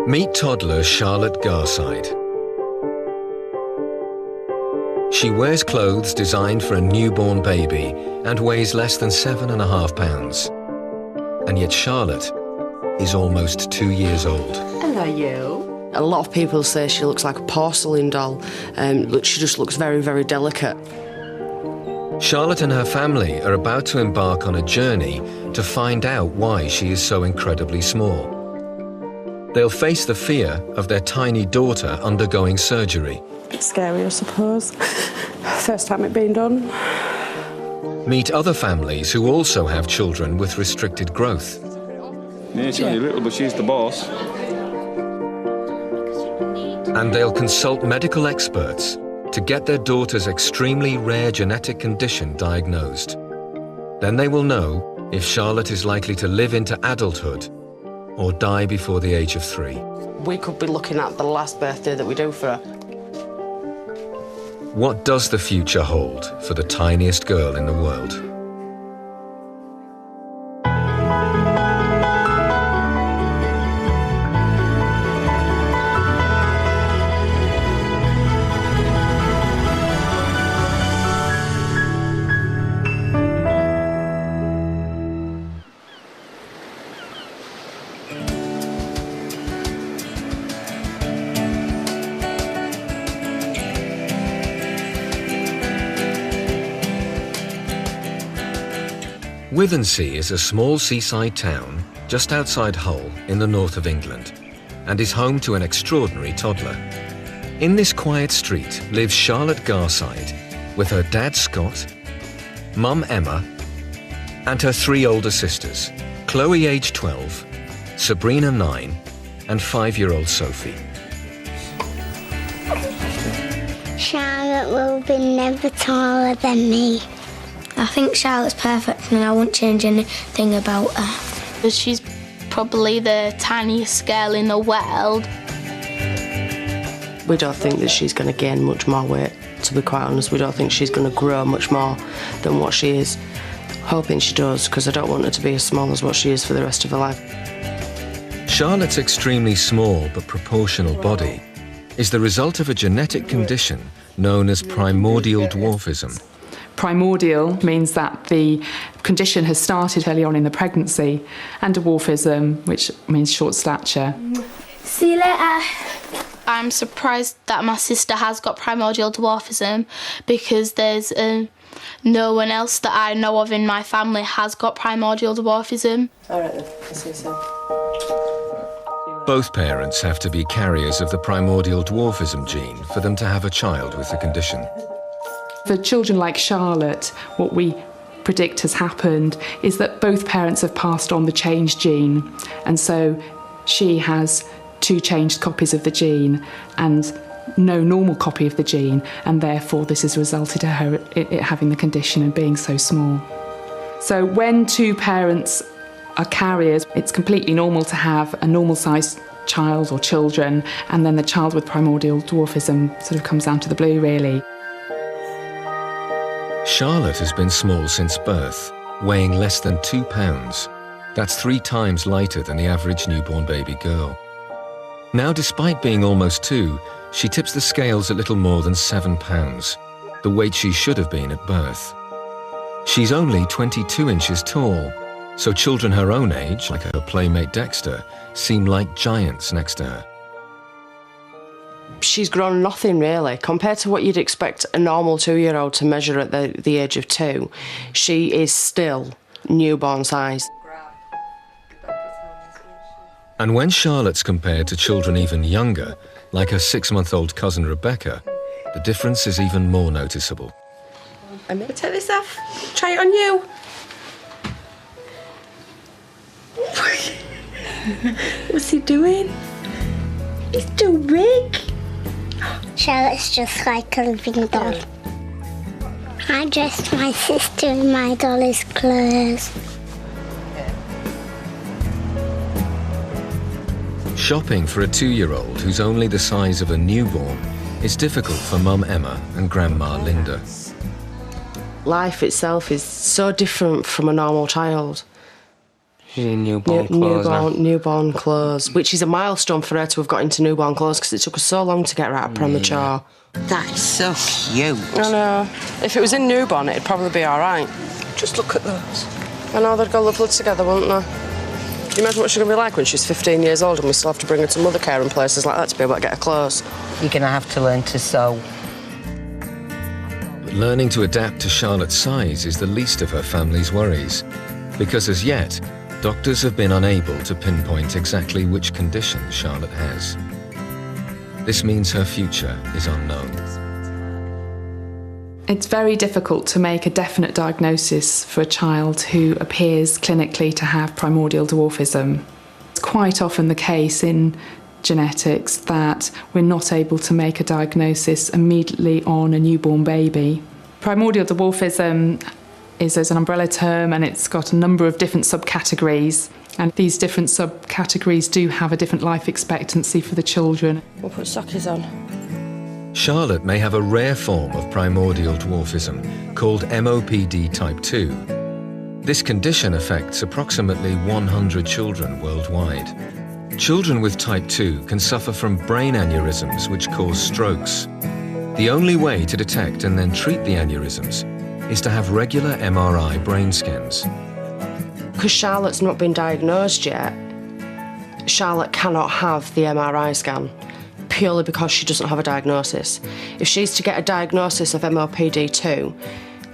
Meet toddler Charlotte Garside. She wears clothes designed for a newborn baby and weighs less than 7.5 pounds. And yet Charlotte is almost 2 years old. Hello, you. A lot of people say she looks like a porcelain doll. She just looks very, very delicate. Charlotte and her family are about to embark on a journey to find out why she is so incredibly small. They'll face the fear of their tiny daughter undergoing surgery. It's scary, I suppose. First time it being done. Meet other families who also have children with restricted growth. Yeah, she's only little, but she's the boss. And they'll consult medical experts to get their daughter's extremely rare genetic condition diagnosed. Then they will know if Charlotte is likely to live into adulthood or die before the age of 3. We could be looking at the last birthday that we do for her. What does the future hold for the tiniest girl in the world? Withensea is a small seaside town just outside Hull in the north of England and is home to an extraordinary toddler. In this quiet street lives Charlotte Garside with her dad Scott, mum Emma and her 3 older sisters, Chloe aged 12, Sabrina 9 and 5-year-old Sophie. Charlotte will be never taller than me. I think Charlotte's perfect and I won't change anything about her. She's probably the tiniest girl in the world. We don't think that she's going to gain much more weight, to be quite honest. We don't think she's going to grow much more than what she is. Hoping she does, because I don't want her to be as small as what she is for the rest of her life. Charlotte's extremely small but proportional body is the result of a genetic condition known as primordial dwarfism. Primordial means that the condition has started early on in the pregnancy, and dwarfism, which means short stature. See you later. I'm surprised that my sister has got primordial dwarfism because there's no one else that I know of in my family has got primordial dwarfism. All right then, I'll see you soon. Both parents have to be carriers of the primordial dwarfism gene for them to have a child with the condition. For children like Charlotte, what we predict has happened is that both parents have passed on the changed gene, and so she has 2 changed copies of the gene and no normal copy of the gene, and therefore this has resulted in her having the condition and being so small. So when 2 parents are carriers, it's completely normal to have a normal-sized child or children, and then the child with primordial dwarfism sort of comes down to the blue, really. Charlotte has been small since birth, weighing less than 2 pounds. That's 3 times lighter than the average newborn baby girl. Now, despite being almost 2, she tips the scales at little more than 7 pounds, the weight she should have been at birth. She's only 22 inches tall, so children her own age, like her playmate Dexter, seem like giants next to her. She's grown nothing really. Compared to what you'd expect a normal 2-year-old to measure at the age of 2, she is still newborn size. And when Charlotte's compared to children even younger, like her 6-month-old cousin Rebecca, the difference is even more noticeable. I'm going to take this off. Try it on you. What's he doing? He's too big. Charlotte's just like a living doll. I dressed my sister in my dolly's clothes. Shopping for a 2-year-old who's only the size of a newborn is difficult for Mum Emma and Grandma Linda. Life itself is so different from a normal child. She's in newborn clothes now. Newborn clothes, which is a milestone for her to have got into newborn clothes because it took us so long to get her out of premature. That is so cute. I know. If it was in newborn, it'd probably be all right. Just look at those. I know, they'd go lovely together, wouldn't they? Can you imagine what she's going to be like when she's 15 years old and we still have to bring her to mother care and places like that to be able to get her clothes? You're going to have to learn to sew. But learning to adapt to Charlotte's size is the least of her family's worries, because as yet, doctors have been unable to pinpoint exactly which condition Charlotte has. This means her future is unknown. It's very difficult to make a definite diagnosis for a child who appears clinically to have primordial dwarfism. It's quite often the case in genetics that we're not able to make a diagnosis immediately on a newborn baby. Primordial dwarfism is an umbrella term, and it's got a number of different subcategories, and these different subcategories do have a different life expectancy for the children. We'll put sockies on. Charlotte may have a rare form of primordial dwarfism called MOPD type 2. This condition affects approximately 100 children worldwide. Children with type 2 can suffer from brain aneurysms which cause strokes. The only way to detect and then treat the aneurysms is to have regular MRI brain scans. Because Charlotte's not been diagnosed yet, Charlotte cannot have the MRI scan, purely because she doesn't have a diagnosis. If she's to get a diagnosis of MOPD2,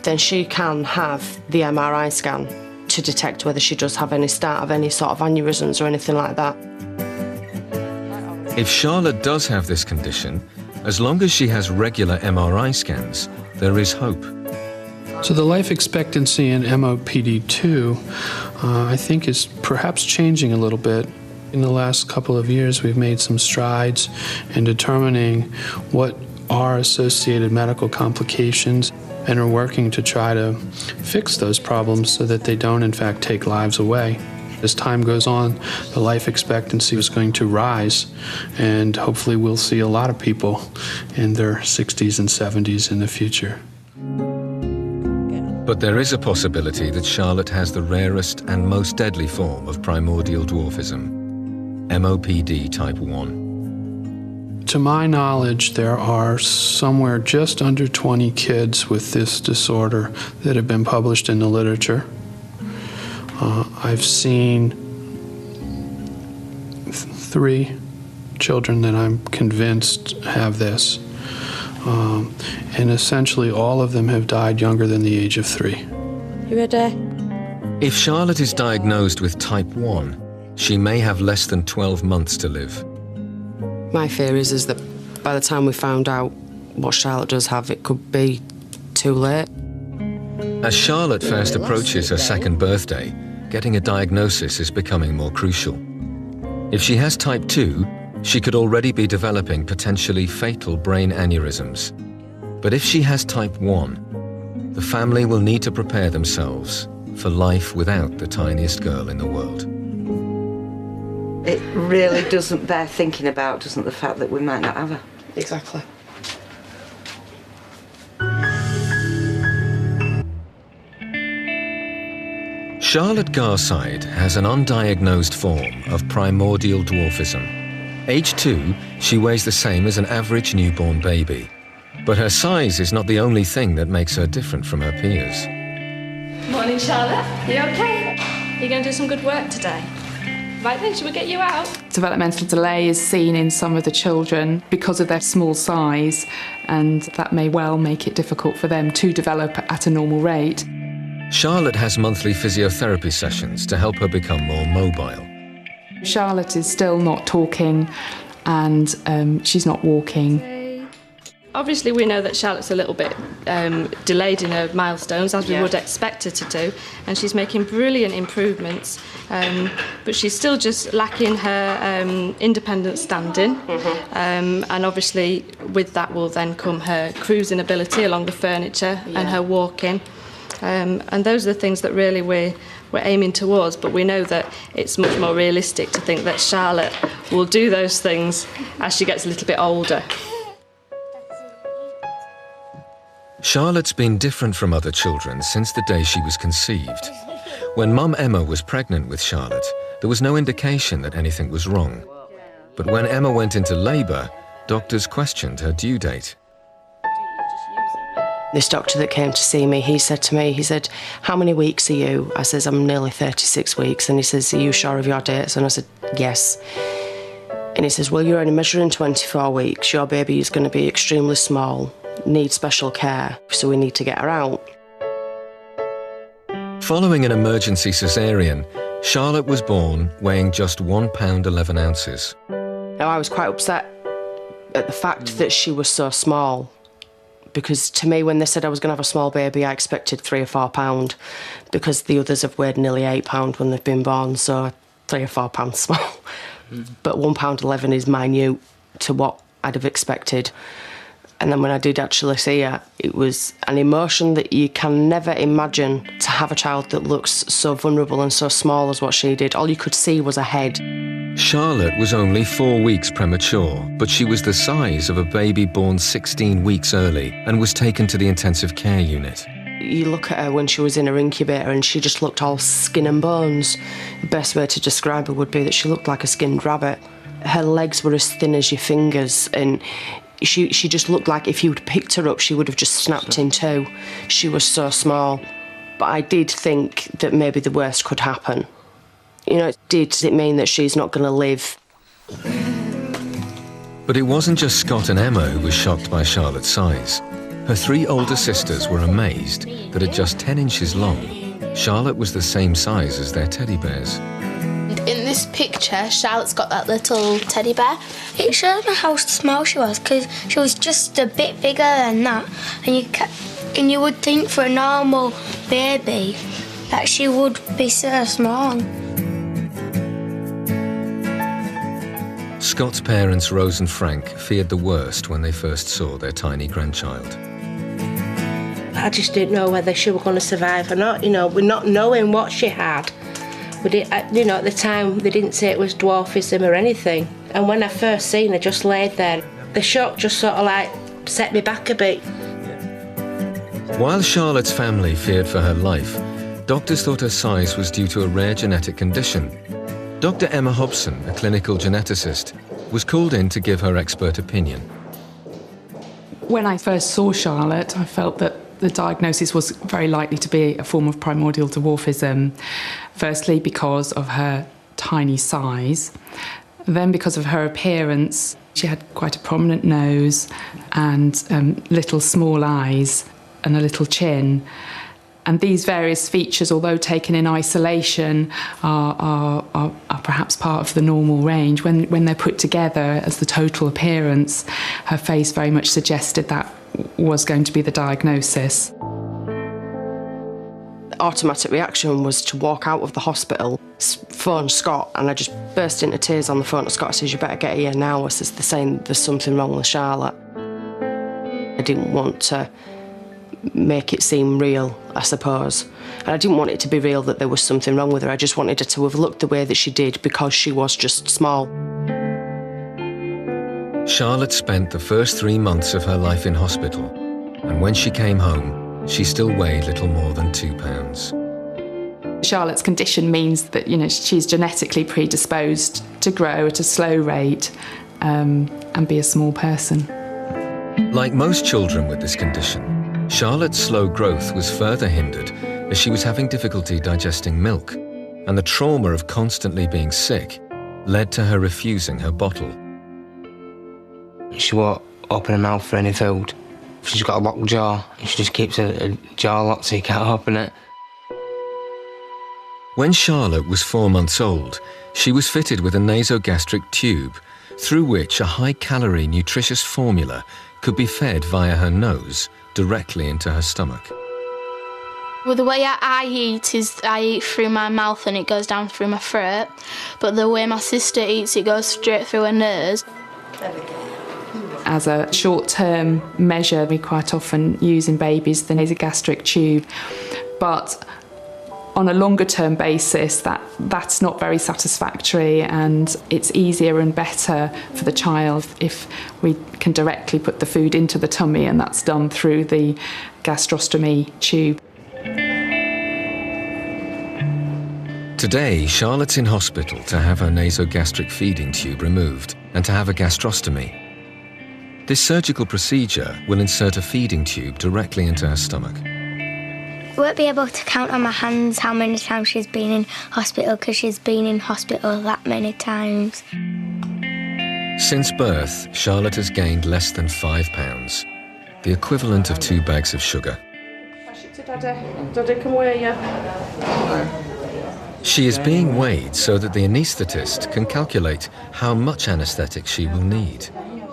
then she can have the MRI scan to detect whether she does have any start of any sort of aneurysms or anything like that. If Charlotte does have this condition, as long as she has regular MRI scans, there is hope. So the life expectancy in MOPD2, I think, is perhaps changing a little bit. In the last couple of years, we've made some strides in determining what are associated medical complications and are working to try to fix those problems so that they don't, in fact, take lives away. As time goes on, the life expectancy is going to rise, and hopefully we'll see a lot of people in their 60s and 70s in the future. But there is a possibility that Charlotte has the rarest and most deadly form of primordial dwarfism, MOPD type 1. To my knowledge, there are somewhere just under 20 kids with this disorder that have been published in the literature. I've seen 3 children that I'm convinced have this. And essentially all of them have died younger than the age of 3. You ready? If Charlotte is diagnosed with type 1, she may have less than 12 months to live. My fear is that by the time we found out what Charlotte does have, it could be too late. As Charlotte first approaches her second birthday, getting a diagnosis is becoming more crucial. If she has type 2, she could already be developing potentially fatal brain aneurysms. But if she has type 1, the family will need to prepare themselves for life without the tiniest girl in the world. It really doesn't bear thinking about, doesn't the fact that we might not have her? Exactly. Charlotte Garside has an undiagnosed form of primordial dwarfism. Age 2, she weighs the same as an average newborn baby. But her size is not the only thing that makes her different from her peers. Morning, Charlotte. You okay? You're going to do some good work today. Right then, should we get you out? Developmental delay is seen in some of the children because of their small size, and that may well make it difficult for them to develop at a normal rate. Charlotte has monthly physiotherapy sessions to help her become more mobile. Charlotte is still not talking, and she's not walking. Obviously, we know that Charlotte's a little bit delayed in her milestones, as we would expect her to do, and she's making brilliant improvements, but she's still just lacking her independent standing, and obviously with that will then come her cruising ability along the furniture and her walking, and those are the things that really we're aiming towards, but we know that it's much more realistic to think that Charlotte will do those things as she gets a little bit older. Charlotte's been different from other children since the day she was conceived. When Mum Emma was pregnant with Charlotte, there was no indication that anything was wrong. But when Emma went into labour, doctors questioned her due date. This doctor that came to see me, he said to me, he said, "How many weeks are you?" I says, "I'm nearly 36 weeks. And he says, "Are you sure of your dates?" And I said, "Yes." And he says, "Well, you're only measuring 24 weeks. Your baby is going to be extremely small, needs special care, so we need to get her out." Following an emergency caesarean, Charlotte was born weighing just £1 11 ounces. Now, I was quite upset at the fact that she was so small, because to me, when they said I was going to have a small baby, I expected £3 or £4, because the others have weighed nearly £8 when they've been born, so £3 or £4 small. But £1 11 is minute to what I'd have expected. And then when I did actually see her, it was an emotion that you can never imagine, to have a child that looks so vulnerable and so small as what she did. All you could see was a head. Charlotte was only 4 weeks premature, but she was the size of a baby born 16 weeks early and was taken to the intensive care unit. You look at her when she was in her incubator and she just looked all skin and bones. The best way to describe her would be that she looked like a skinned rabbit. Her legs were as thin as your fingers, and she just looked like if you'd picked her up, she would have just snapped in two. She was so small. But I did think that maybe the worst could happen. You know, does it mean that she's not going to live? But it wasn't just Scott and Emma who were shocked by Charlotte's size. Her 3 older sisters were amazed that at just 10 inches long, Charlotte was the same size as their teddy bears. In this picture, Charlotte's got that little teddy bear. It shows me how small she was, because she was just a bit bigger than that, and you would think for a normal baby that she would be so small. Scott's parents, Rose and Frank, feared the worst when they first saw their tiny grandchild. I just didn't know whether she was going to survive or not, you know, we're not knowing what she had. We didn't, you know, at the time they didn't say it was dwarfism or anything. And when I first seen her just laid there, the shock just sort of like set me back a bit. While Charlotte's family feared for her life, doctors thought her size was due to a rare genetic condition. Dr. Emma Hobson, a clinical geneticist, was called in to give her expert opinion. When I first saw Charlotte, I felt that the diagnosis was very likely to be a form of primordial dwarfism, firstly because of her tiny size, then because of her appearance. She had quite a prominent nose and little small eyes and a little chin. And these various features, although taken in isolation, are perhaps part of the normal range. When they're put together as the total appearance, her face very much suggested that was going to be the diagnosis. The automatic reaction was to walk out of the hospital, phone Scott, and I just burst into tears on the phone to Scott. I says, "You better get here now." I says, "They're saying there's something wrong with Charlotte." I didn't want to make it seem real, I suppose. And I didn't want it to be real that there was something wrong with her. I just wanted her to have looked the way that she did because she was just small. Charlotte spent the first 3 months of her life in hospital, and when she came home, she still weighed little more than 2 pounds. Charlotte's condition means that, you know, she's genetically predisposed to grow at a slow rate and be a small person. Like most children with this condition, Charlotte's slow growth was further hindered as she was having difficulty digesting milk, and the trauma of constantly being sick led to her refusing her bottle. She won't open her mouth for any food. She's got a locked jaw, and she just keeps a jaw locked so you can't open it. When Charlotte was 4 months old, she was fitted with a nasogastric tube through which a high-calorie, nutritious formula could be fed via her nose directly into her stomach. Well, the way I eat is I eat through my mouth and it goes down through my throat, but the way my sister eats, it goes straight through her nose. As a short-term measure, we quite often use in babies the nasogastric tube, but on a longer-term basis, that's not very satisfactory, and it's easier and better for the child if we can directly put the food into the tummy, and that's done through the gastrostomy tube. Today, Charlotte's in hospital to have her nasogastric feeding tube removed and to have a gastrostomy. This surgical procedure will insert a feeding tube directly into her stomach. I won't be able to count on my hands how many times she's been in hospital because she's been in hospital that many times. Since birth, Charlotte has gained less than 5 pounds, the equivalent of 2 bags of sugar. Daddy can weigh you. She is being weighed so that the anaesthetist can calculate how much anaesthetic she will need.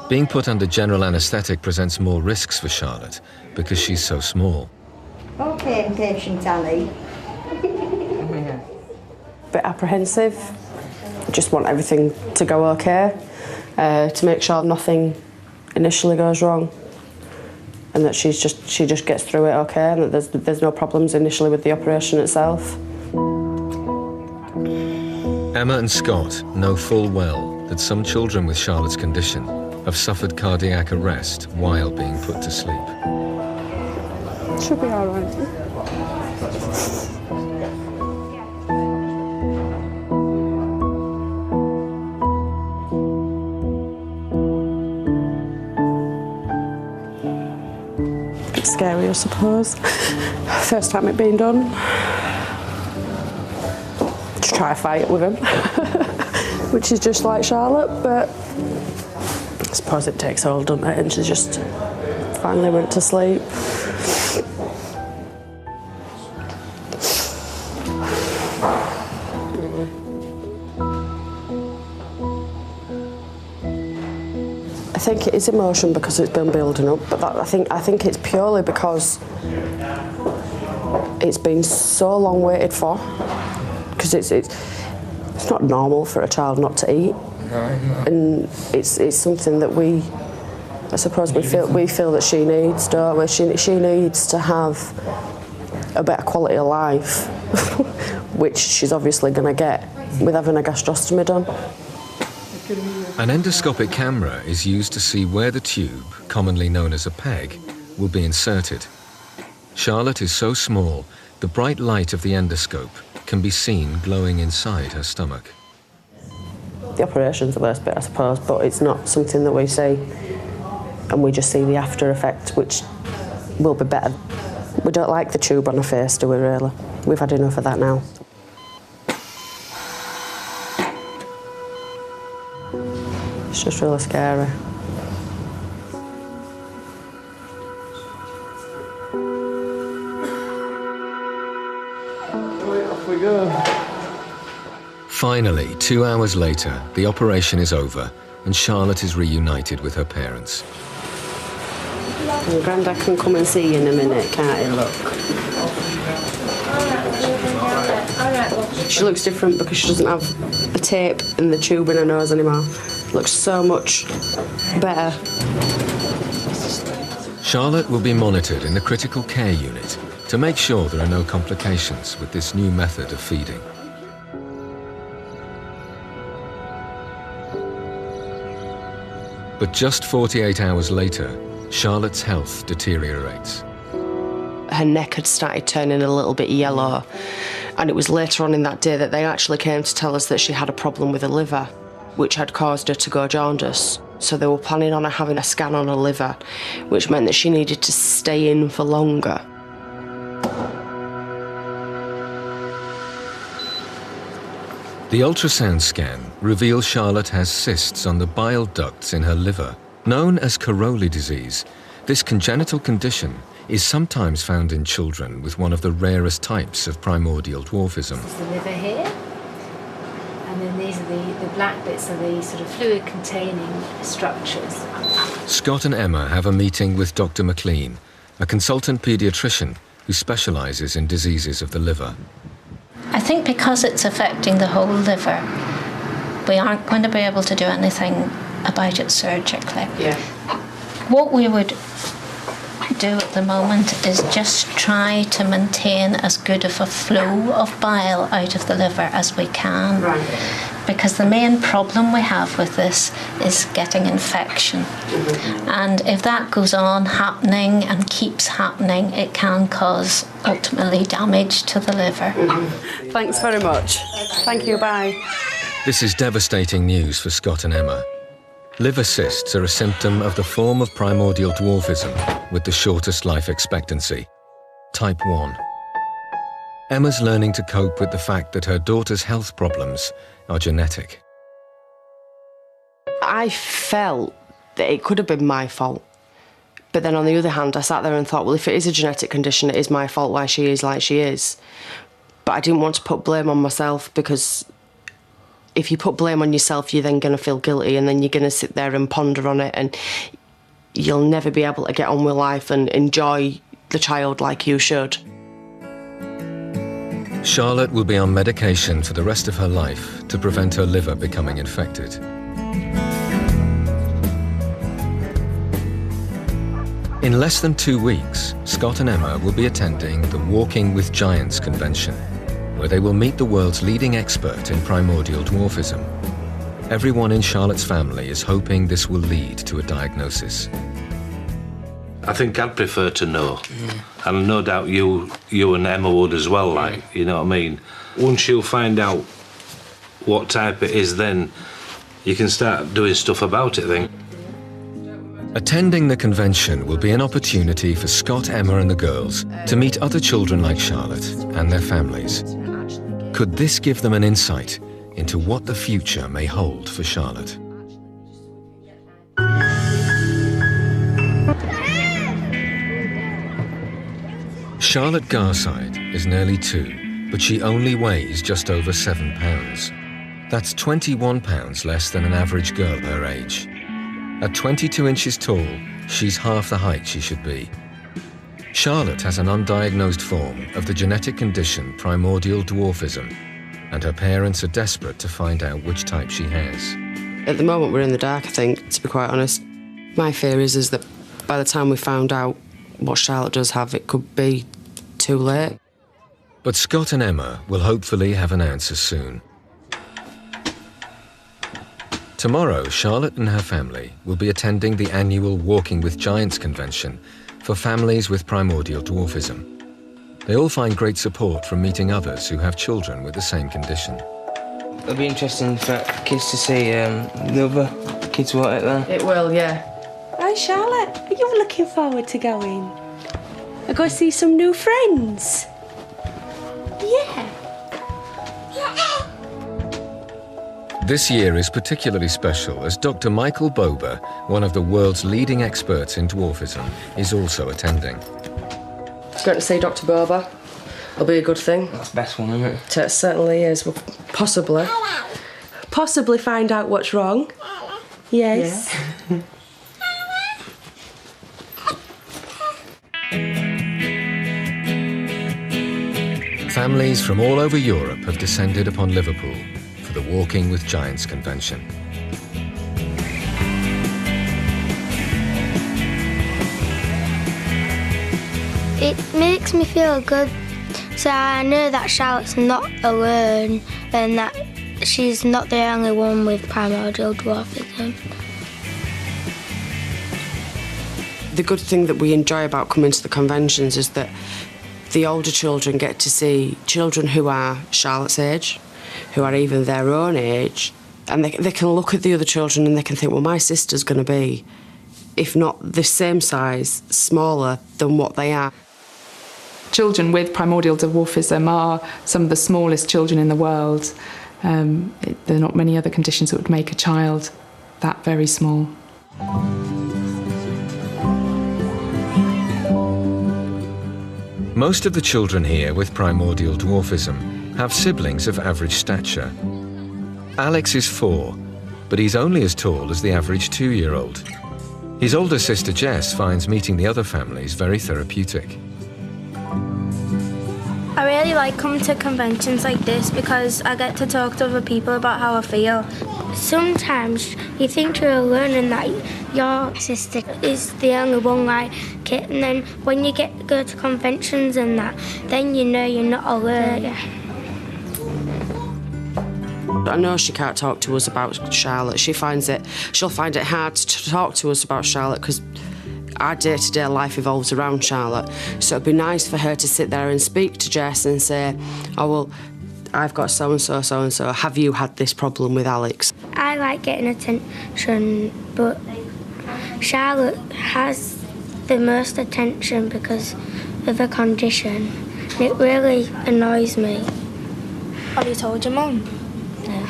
Being put under general anaesthetic presents more risks for Charlotte because she's so small. Okay, patient Ali. Bit apprehensive. Just want everything to go okay, to make sure nothing initially goes wrong, and that she just gets through it okay, and that there's no problems initially with the operation itself. Emma and Scott know full well that some children with Charlotte's condition have suffered cardiac arrest while being put to sleep. Should be all right. Bit scary, I suppose. First time it being done. Just try a fight with him, which is just like Charlotte, but I suppose it takes hold, doesn't it? And she just finally went to sleep. I think it is emotion because it's been building up, but I think it's purely because it's been so long waited for. Because it's not normal for a child not to eat, and it's something that I suppose we feel that she needs, don't we? She needs to have a better quality of life, which she's obviously going to get with having a gastrostomy done. An endoscopic camera is used to see where the tube, commonly known as a peg, will be inserted. Charlotte is so small, the bright light of the endoscope can be seen glowing inside her stomach. The operation's the worst bit, I suppose, but it's not something that we see, and we just see the after effect, which will be better. We don't like the tube on her face, do we, really? We've had enough of that now. It's just really scary. Off we go. Finally, 2 hours later, the operation is over and Charlotte is reunited with her parents. And Grandad can come and see you in a minute, can't he, look? She looks different because she doesn't have the tape and the tube in her nose anymore. Looks so much better. Charlotte will be monitored in the critical care unit to make sure there are no complications with this new method of feeding. But just 48 hours later, Charlotte's health deteriorates. Her neck had started turning a little bit yellow, and it was later on in that day that they actually came to tell us that she had a problem with her liver, which had caused her to go jaundice. So they were planning on her having a scan on her liver, which meant that she needed to stay in for longer. The ultrasound scan reveals Charlotte has cysts on the bile ducts in her liver. Known as Caroli disease, this congenital condition is sometimes found in children with one of the rarest types of primordial dwarfism. This is the liver here, and then these are the black bits are the sort of fluid-containing structures. Scott and Emma have a meeting with Dr. McLean, a consultant paediatrician who specialises in diseases of the liver. I think because it's affecting the whole liver, we aren't going to be able to do anything about it surgically. Yeah. What we would to do at the moment is just try to maintain as good of a flow of bile out of the liver as we can. Because the main problem we have with this is getting infection. And if that goes on happening and keeps happening, it can cause ultimately damage to the liver. Thanks very much. Thank you, bye. This is devastating news for Scott and Emma. Liver cysts are a symptom of the form of primordial dwarfism with the shortest life expectancy, type 1. Emma's learning to cope with the fact that her daughter's health problems are genetic. I felt that it could have been my fault. But then on the other hand, I sat there and thought, well, if it is a genetic condition, it is my fault why she is like she is. But I didn't want to put blame on myself, because if you put blame on yourself, you're then going to feel guilty, and then you're going to sit there and ponder on it, and you'll never be able to get on with life and enjoy the child like you should. Charlotte will be on medication for the rest of her life to prevent her liver becoming infected. In less than 2 weeks, Scott and Emma will be attending the Walking with Giants convention, where they will meet the world's leading expert in primordial dwarfism. Everyone in Charlotte's family is hoping this will lead to a diagnosis. I think I'd prefer to know, and no doubt you and Emma would as well, like, you know what I mean? Once you find out what type it is, then you can start doing stuff about it then. Attending the convention will be an opportunity for Scott, Emma and the girls to meet other children like Charlotte and their families. Could this give them an insight into what the future may hold for Charlotte? Charlotte Garside is nearly 2, but she only weighs just over 7 pounds. That's 21 pounds less than an average girl her age. At 22 inches tall, she's half the height she should be. Charlotte has an undiagnosed form of the genetic condition primordial dwarfism, and her parents are desperate to find out which type she has. At the moment, we're in the dark, I think, to be quite honest. My fear is that by the time we found out what Charlotte does have, it could be too late. But Scott and Emma will hopefully have an answer soon. Tomorrow, Charlotte and her family will be attending the annual Walking with Giants convention for families with primordial dwarfism. They all find great support from meeting others who have children with the same condition. It'll be interesting for kids to see the other kids, won't it, then? It will, yeah. Hi, Charlotte. Are you looking forward to going? I go see some new friends. Yeah. This year is particularly special as Dr. Michael Bober, one of the world's leading experts in dwarfism, is also attending. Going to see Dr. Bober. It'll be a good thing. That's the best one, isn't it? It certainly is. We'll possibly find out what's wrong. Yes. Yeah. Families from all over Europe have descended upon Liverpool for the Walking with Giants convention. It makes me feel good, so I know that Charlotte's not alone and that she's not the only one with primordial dwarfism. The good thing that we enjoy about coming to the conventions is that the older children get to see children who are Charlotte's age, who are even their own age, and they can look at the other children and they can think, well, my sister's going to be, if not the same size, smaller than what they are. Children with primordial dwarfism are some of the smallest children in the world. There are not many other conditions that would make a child that very small. Most of the children here with primordial dwarfism have siblings of average stature. Alex is 4, but he's only as tall as the average 2-year-old. His older sister Jess finds meeting the other families very therapeutic. I really like coming to conventions like this because I get to talk to other people about how I feel. sometimes you think you're learning that your sister is the only one like it, and then when you go to conventions and that, then you know you're not alone. I know she can't talk to us about Charlotte. She'll find it hard to talk to us about Charlotte because our day-to-day life evolves around Charlotte. So it'd be nice for her to sit there and speak to Jess and say, oh, well, I've got so-and-so, so-and-so. Have you had this problem with Alex? I like getting attention, but Charlotte has the most attention because of her condition. And it really annoys me. Have you told your mum? No.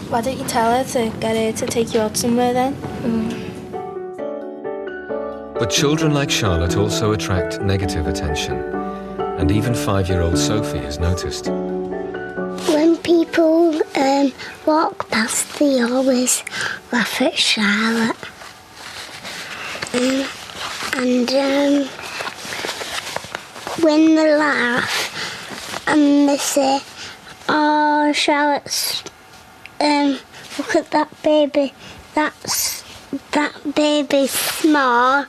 Why don't you tell her to get her to take you out somewhere then? But children like Charlotte also attract negative attention. And even 5-year-old Sophie has noticed. When people walk past, they always laugh at Charlotte. And when they laugh and they say, oh, Charlotte's, look at that baby, that baby's small,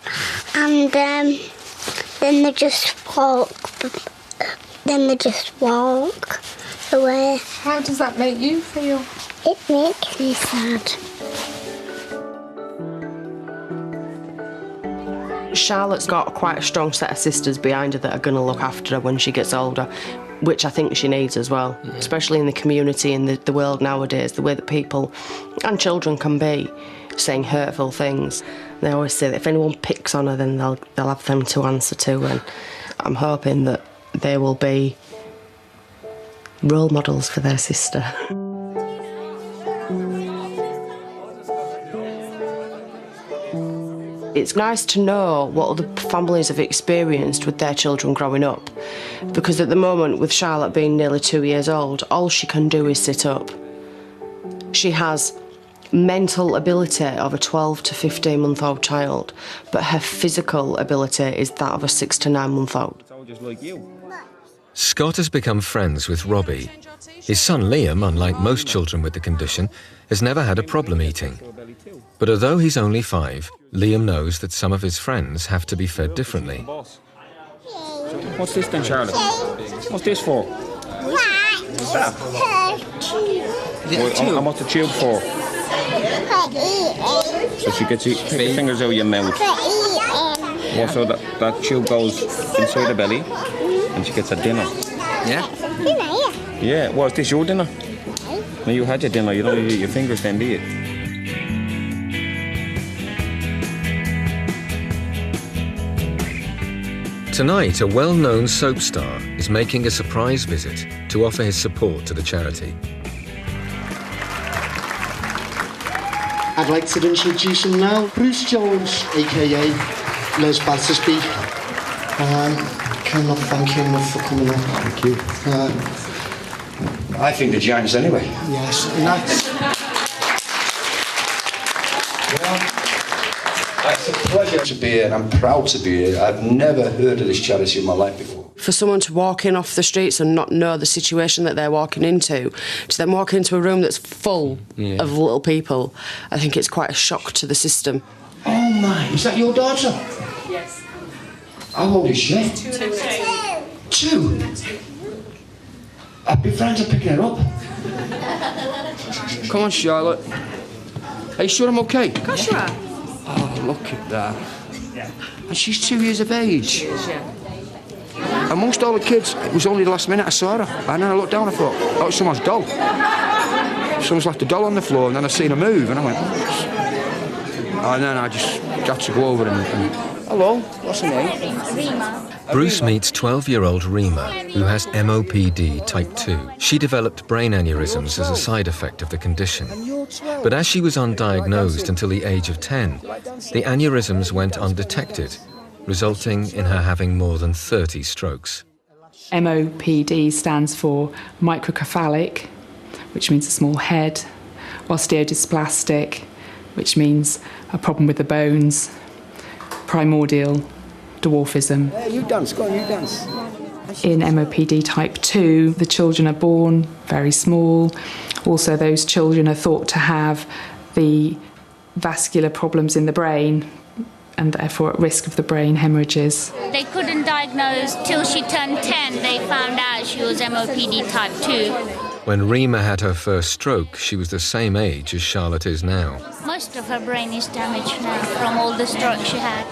and then they just walk away. How does that make you feel? It makes me sad. Charlotte's got quite a strong set of sisters behind her that are going to look after her when she gets older, which I think she needs as well, especially in the community and the world nowadays, the way that people and children can be saying hurtful things. They always say that if anyone picks on her, then they'll have them to answer to, and I'm hoping that they will be role models for their sister. It's nice to know what other families have experienced with their children growing up, because at the moment, with Charlotte being nearly 2 years old, all she can do is sit up. She has mental ability of a 12 to 15-month-old child, but her physical ability is that of a 6 to 9-month-old. Just like you. Scott has become friends with Robbie. His son Liam, unlike most children with the condition, has never had a problem eating. But although he's only 5, Liam knows that some of his friends have to be fed differently. What's this then, Charlotte? What's this for? What's that? And what's the tube for? So she gets your fingers out of your mouth. Yeah, so that tube goes inside the belly and she gets a dinner. Yeah? Yeah, well, is this your dinner? When you had your dinner, you don't eat your fingers then, do you? Tonight, a well-known soap star is making a surprise visit to offer his support to the charity. I'd like to introduce him now, Bruce Jones, aka Les Battersby. Cannot thank him enough for coming on. Thank you. I think the giants anyway. Yes, and that's... It's a pleasure to be here, and I'm proud to be here. I've never heard of this charity in my life before. For someone to walk in off the streets and not know the situation that they're walking into, to then walk into a room that's full of little people, I think it's quite a shock to the system. Oh my, is that your daughter? Yes. How old is she? 2. 2? I'd be friends of picking her up. Come on, Charlotte. Are you sure I'm okay? Of course you are. Oh, look at that. And she's 2 years of age. Amongst all the kids, it was only the last minute I saw her. And then I looked down and I thought, oh, it's someone's doll. Someone's left a doll on the floor, and then I seen her move, and I went, oh. And then I just got to go over and hello, what's her name? Bruce meets 12-year-old Rima, who has MOPD type 2. She developed brain aneurysms as a side effect of the condition. But as she was undiagnosed until the age of 10, the aneurysms went undetected, resulting in her having more than 30 strokes. MOPD stands for microcephalic, which means a small head, osteodysplastic, which means a problem with the bones, primordiale, dwarfism. You dance, go on, you dance. In MOPD type 2, the children are born very small. Also, those children are thought to have the vascular problems in the brain and therefore at risk of the brain hemorrhages. They couldn't diagnose till she turned 10. They found out she was MOPD type 2. When Rima had her first stroke, she was the same age as Charlotte is now. Most of her brain is damaged now from all the strokes she had.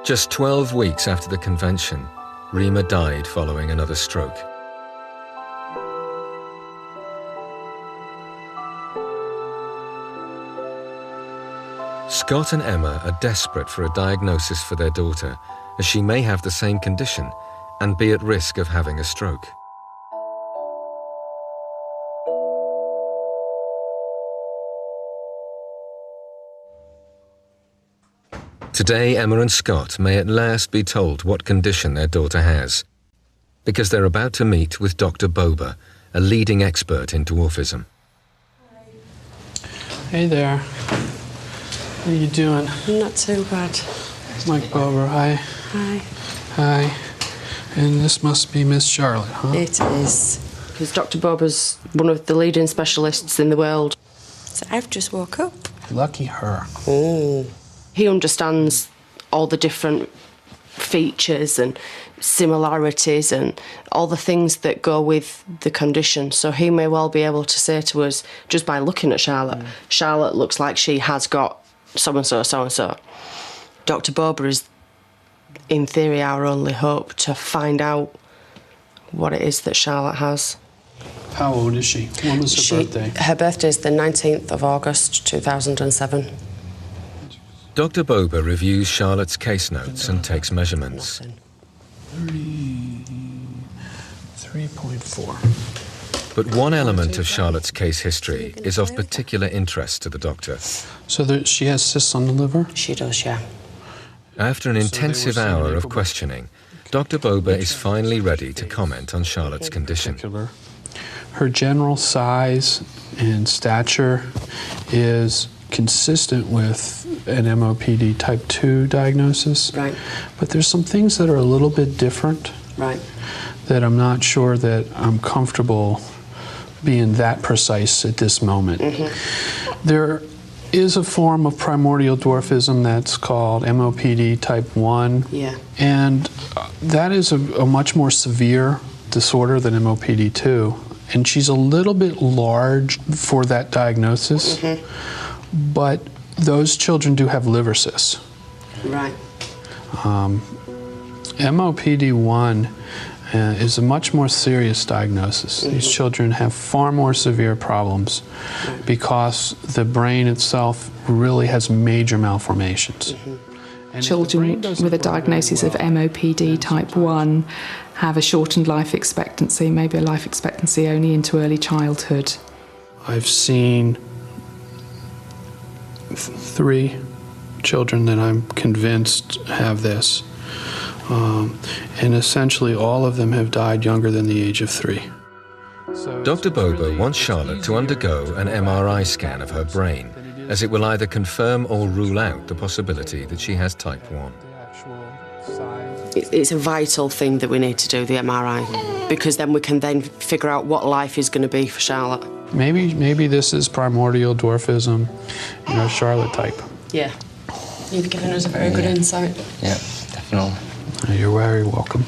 Just 12 weeks after the convention, Rima died following another stroke. Scott and Emma are desperate for a diagnosis for their daughter, as she may have the same condition and be at risk of having a stroke. Today, Emma and Scott may at last be told what condition their daughter has, because they're about to meet with Dr. Bober, a leading expert in dwarfism. Hey there. How you doing? Not too bad. Mike Bober, hi. Hi. Hi. And this must be Miss Charlotte, huh? It is. Because Dr. Bober's one of the leading specialists in the world. So I've just woke up. Lucky her. Oh. He understands all the different features and similarities and all the things that go with the condition. So he may well be able to say to us, just by looking at Charlotte, Charlotte looks like she has got so-and-so, so-and-so. Dr. Bober is, in theory, our only hope to find out what it is that Charlotte has. How old is she? When was her birthday? Her birthday is the 19th of August, 2007. Dr. Bober reviews Charlotte's case notes and takes measurements. 33.4. But one element of Charlotte's case history is of particular interest to the doctor. So she has cysts on the liver? She does, yeah. After an intensive hour of questioning, Dr. Bober is finally ready to comment on Charlotte's condition. Her general size and stature is consistent with an MOPD type 2 diagnosis. Right. But there's some things that are a little bit different. Right. That I'm not sure that I'm comfortable being that precise at this moment. There is a form of primordial dwarfism that's called MOPD type 1. Yeah. And that is a much more severe disorder than MOPD 2. And she's a little bit large for that diagnosis. But those children do have liver cysts. Right. MOPD 1 is a much more serious diagnosis. These children have far more severe problems because the brain itself really has major malformations. Children with a diagnosis of MOPD type 1 have a shortened life expectancy, maybe a life expectancy only into early childhood. I've seen 3 children that I'm convinced have this. And essentially all of them have died younger than the age of 3. Dr. Bober wants Charlotte to undergo an MRI scan of her brain, as it will either confirm or rule out the possibility that she has type 1. It's a vital thing that we need to do, the MRI, because then we can then figure out what life is going to be for Charlotte. Maybe this is primordial dwarfism, Charlotte type. Yeah. You've given us a very good insight. Yeah, definitely. You're very welcome.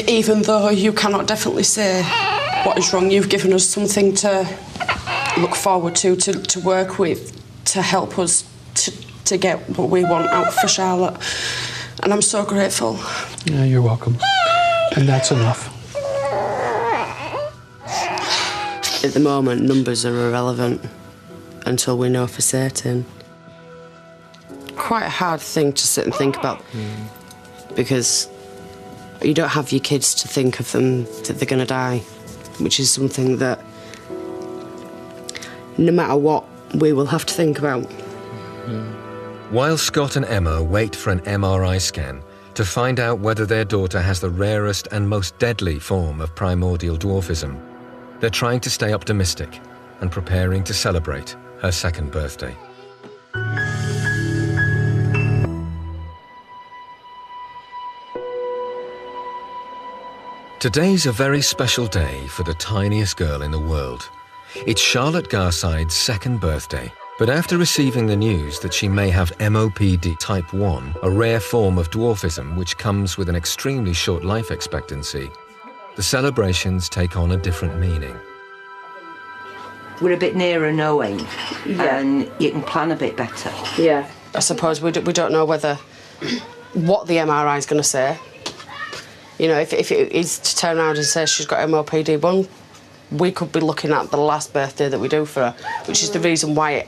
Even though you cannot definitely say what is wrong, you've given us something to look forward to work with, to help us to get what we want out for Charlotte. And I'm so grateful. Yeah, you're welcome. And that's enough. At the moment, numbers are irrelevant until we know for certain. Quite a hard thing to sit and think about, because you don't have your kids to think of them that they're going to die, which is something that no matter what, we will have to think about. While Scott and Emma wait for an MRI scan to find out whether their daughter has the rarest and most deadly form of primordial dwarfism, they're trying to stay optimistic and preparing to celebrate her second birthday. Today's a very special day for the tiniest girl in the world. It's Charlotte Garside's second birthday, but after receiving the news that she may have MOPD type 1, a rare form of dwarfism which comes with an extremely short life expectancy, the celebrations take on a different meaning. We're a bit nearer knowing, and you can plan a bit better. Yeah. I suppose we don't know what the MRI is going to say. You know, if it is to turn around and say she's got MOPD1, we could be looking at the last birthday that we do for her, which is the reason why,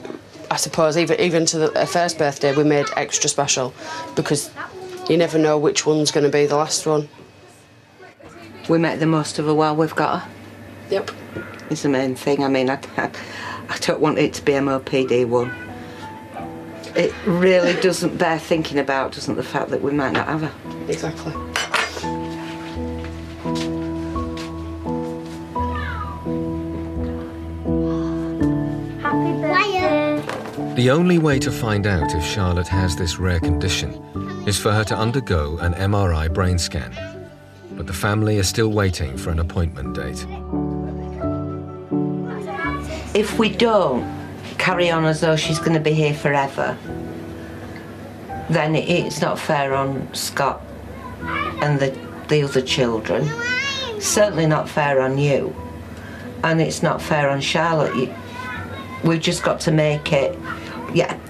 I suppose, even to her first birthday, we made extra special, because you never know which one's going to be the last one. We make the most of her while we've got her. Yep. It's the main thing. I mean, I don't want it to be MOPD1. It really doesn't bear thinking about, doesn't the fact that we might not have her? Exactly. The only way to find out if Charlotte has this rare condition is for her to undergo an MRI brain scan. But the family is still waiting for an appointment date. If we don't carry on as though she's going to be here forever, then it's not fair on Scott and the other children. Certainly not fair on you. And it's not fair on Charlotte. We've just got to make it,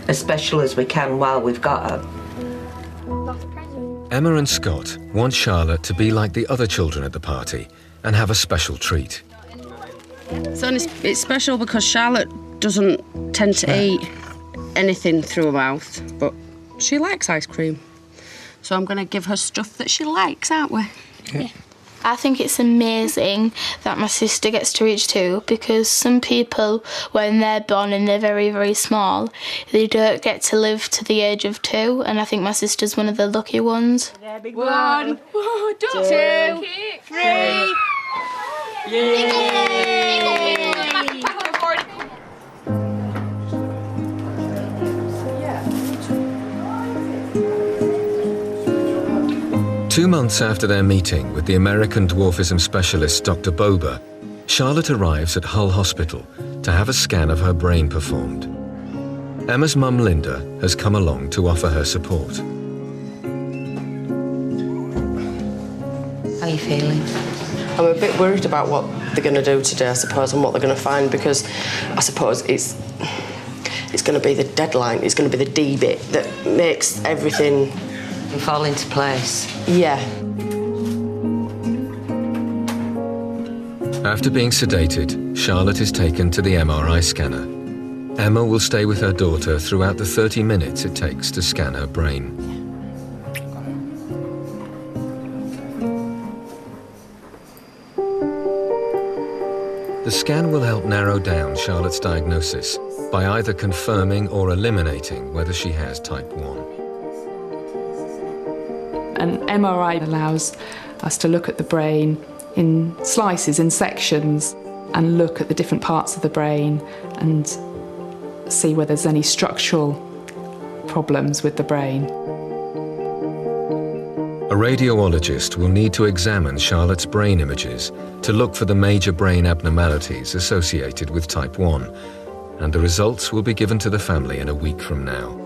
as special as we can while we've got her. Emma and Scott want Charlotte to be like the other children at the party and have a special treat. So it's special because Charlotte doesn't tend to eat anything through her mouth, but she likes ice cream. So I'm going to give her stuff that she likes, aren't we? Yeah. I think it's amazing that my sister gets to reach 2, because some people, when they're born and they're very, very small, they don't get to live to the age of 2, and I think my sister's one of the lucky ones. 1, 2, 3. Yay! 2 months after their meeting with the American dwarfism specialist Dr. Bober, Charlotte arrives at Hull Hospital to have a scan of her brain performed. Emma's mum Linda has come along to offer her support. How are you feeling? I'm a bit worried about what they're going to do today, I suppose, and what they're going to find, because I suppose it's going to be the deadline, it's going to be the D bit that makes everything fall into place. Yeah. After being sedated, Charlotte is taken to the MRI scanner. Emma will stay with her daughter throughout the 30 minutes it takes to scan her brain. The scan will help narrow down Charlotte's diagnosis by either confirming or eliminating whether she has type 1. An MRI allows us to look at the brain in slices, in sections, and look at the different parts of the brain and see whether there's any structural problems with the brain. A radiologist will need to examine Charlotte's brain images to look for the major brain abnormalities associated with type 1, and the results will be given to the family in a week from now.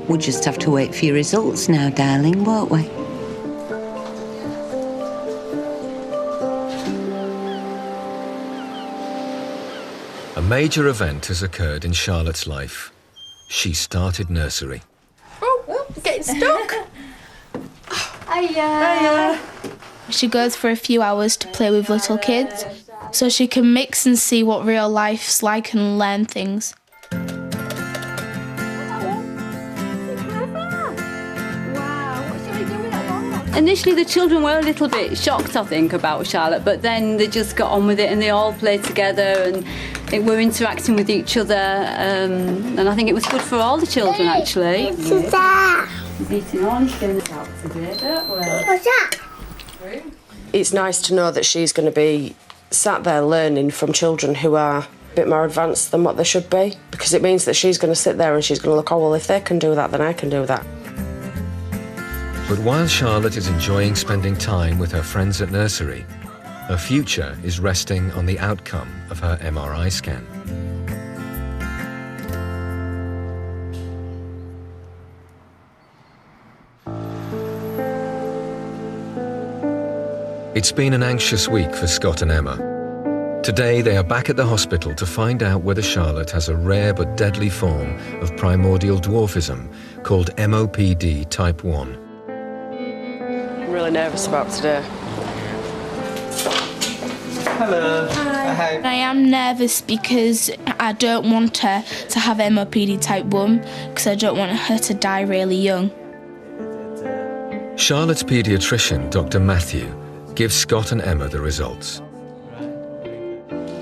We'll just have to wait for your results now, darling, won't we? A major event has occurred in Charlotte's life. She started nursery. Oh, getting stuck. Hiya. She goes for a few hours to play with little kids, so she can mix and see what real life's like and learn things. Initially the children were a little bit shocked, I think, about Charlotte, but then they just got on with it and they all played together and they were interacting with each other, and I think it was good for all the children, actually. What's that? He's eating all his dinners out today, don't we? What's that? It's nice to know that she's going to be sat there learning from children who are a bit more advanced than what they should be, because it means that she's going to sit there and she's going to look, oh, well, if they can do that, then I can do that. But while Charlotte is enjoying spending time with her friends at nursery, her future is resting on the outcome of her MRI scan. It's been an anxious week for Scott and Emma. Today they are back at the hospital to find out whether Charlotte has a rare but deadly form of primordial dwarfism called MOPD type 1. I'm really nervous about today. Hello. Hi. I am nervous because I don't want her to have MOPD type 1 because I don't want her to die really young. Charlotte's paediatrician, Dr. Matthew, gives Scott and Emma the results.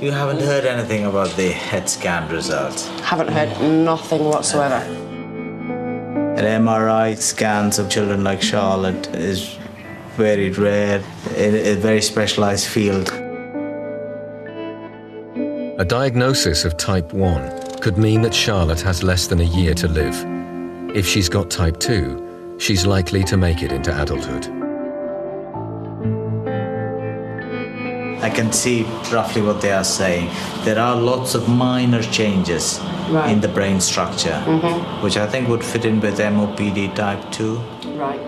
You haven't heard anything about the head scan results? Haven't heard nothing whatsoever. An MRI scans of children like Charlotte is very rare, in a very specialised field. A diagnosis of type 1 could mean that Charlotte has less than a year to live. If she's got type 2, she's likely to make it into adulthood. I can see roughly what they are saying. There are lots of minor changes in the brain structure, which I think would fit in with MOPD type 2. Right.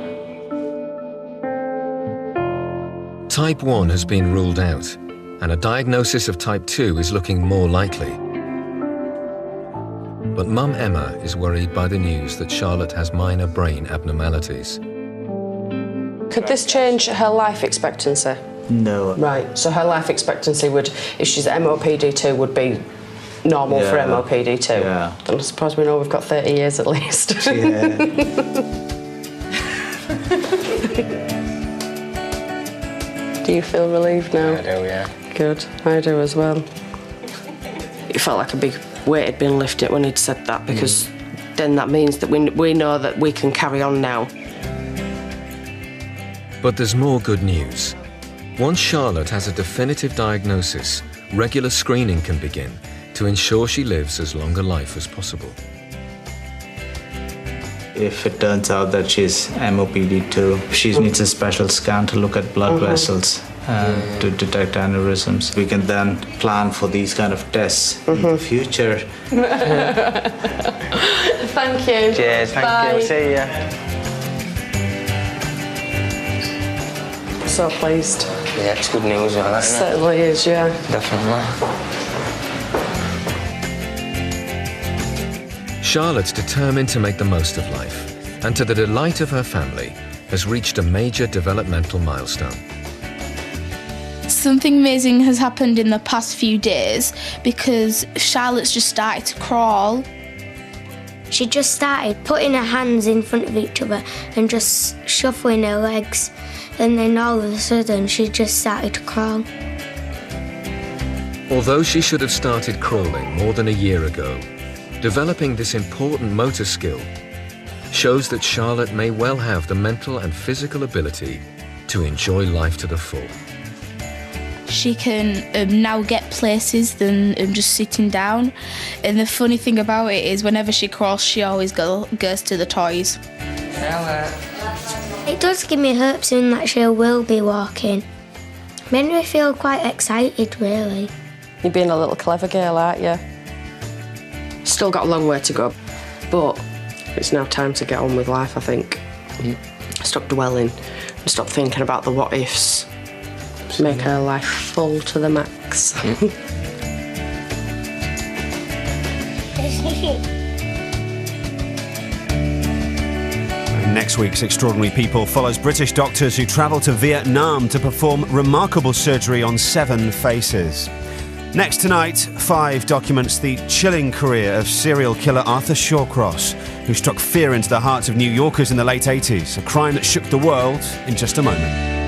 Type 1 has been ruled out, and a diagnosis of type 2 is looking more likely. But Mum Emma is worried by the news that Charlotte has minor brain abnormalities. Could this change her life expectancy? No. Right, so her life expectancy would, if she's MOPD2, would be normal for MOPD2. Yeah. Then I suppose we know we've got 30 years at least. Yeah. Do you feel relieved now? I do, yeah. Good, I do as well. It felt like a big weight had been lifted when he'd said that, because then that means that we know that we can carry on now. But there's more good news. Once Charlotte has a definitive diagnosis, regular screening can begin to ensure she lives as long a life as possible. If it turns out that she's MOPD2, she needs a special scan to look at blood vessels to detect aneurysms. We can then plan for these kind of tests in the future. Thank you. Cheers, thank you. See ya. So pleased. Yeah, it's good news, isn't it? Certainly is, yeah. Definitely. Charlotte's determined to make the most of life, and to the delight of her family, has reached a major developmental milestone. Something amazing has happened in the past few days because Charlotte's just started to crawl. She just started putting her hands in front of each other and just shuffling her legs. And then all of a sudden, she just started to crawl. Although she should have started crawling more than a year ago, developing this important motor skill shows that Charlotte may well have the mental and physical ability to enjoy life to the full. She can now get places than just sitting down. And the funny thing about it is whenever she crawls, she always goes to the toys. It does give me hope soon that she will be walking. Made me feel quite excited, really. You're being a little clever girl, aren't you? Still got a long way to go, but it's now time to get on with life, I think. Stop dwelling and stop thinking about the what-ifs. Make her life full to the max. Next week's Extraordinary People follows British doctors who travel to Vietnam to perform remarkable surgery on 7 faces. Next tonight, 5 documents the chilling career of serial killer Arthur Shawcross, who struck fear into the hearts of New Yorkers in the late 80s, a crime that shook the world in just a moment.